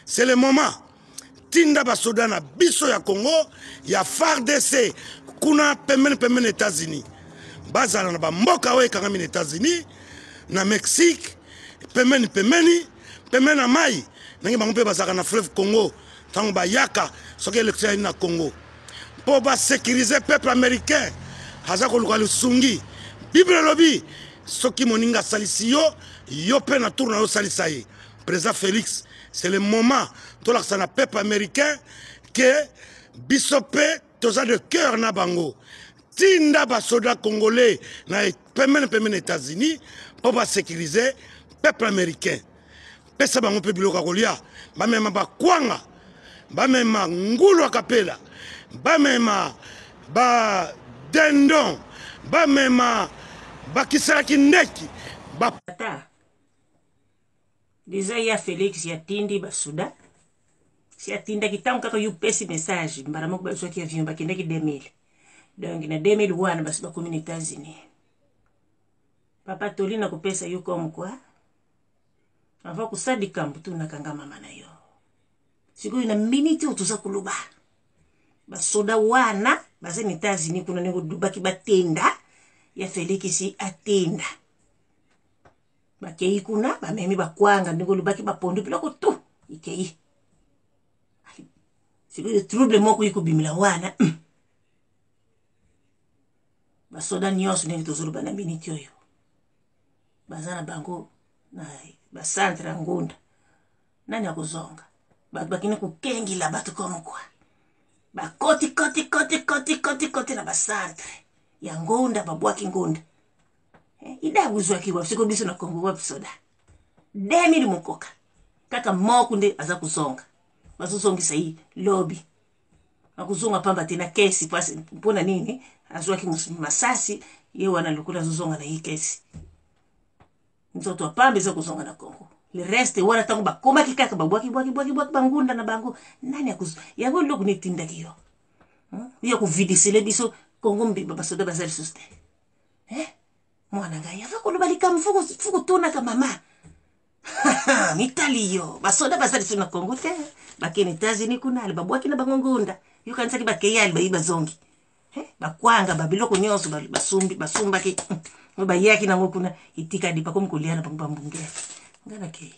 c'est le moment tinda basoda na biso ya Congo ya FARDC kuna pemene États-Unis bazala na bamboka oyo ekangami na États-Unis na Mexique pemene na mai nangi bango mpe bazalaka na fleuve Congo tango bayaka soki élection na Congo po ba sécuriser peuple américain aza koluka lusungi Bible lobi soki moninga salisi yo pe na tour na yo salisa ye président Félix c'est le moment to la sana peuple américain que bisope toza de cœur na bango tinda ba soda congolais na pemene États-Unis pour ba sécuriser peuple américain pesa bango pe biloko kolia ba mema ba kwanga ba mema ngulu akapela ba mema ba dendon ba mema ba kisaki ndeki ba Tata déjà ya Félix ya tindi basuda si atinda kitangu kaka yupesi message mbara moko baso ki avion bakenda ki 2000 donc na 2001 basi ba communauté États-Unis papa tolina kupesa yo comme quoi avant kusadika mbutu nakanga mama na yo siku ina minute utuza kuluba basoda wana base ni États-Unis kuna ngo dubaki batenda ya Félix si atenda bakei kuna bamemi bakwanga ngo lubaki bapondu biloko tu ikei siku de trouble moko ikubimila wana basoda nyonso ndenge tozoloba na minute oyo bazana bango na basantre ngunda nani akozonga batu bakine kukengila batu komo kwa bakoti na basantre ya ngunda babwaki ngunda idabuzwa kiwa siko biso na Kongo wa soda 2000 mukoka kaka moko nde aza kuzonga bazosongisa hii lobby akuzonga pamba tena kesi pasi mpona nini azwaki masasi ye wana lukula zozonga na hii kesi mtoto apambe za kuzonga na Kongo le reste wana tangu bakoma kikaka babwaki bangunda na bango nani akuzo yango loku nitinda kiyo ya kuvidisele biso Kongo mbiba basoda bazali suste mwana ngai ava kulubalika mfuku tuna ka mama mitaliyo basoda basali suna Kongo te bakeni États-Unis kuna ali babwaki na bangongunda yukanisa ki bakeyali bayiba zongi bakwanga babiloko nyonso basumba ki bayaki nango kuna itika dipa komkuliana pambambungela ngana ke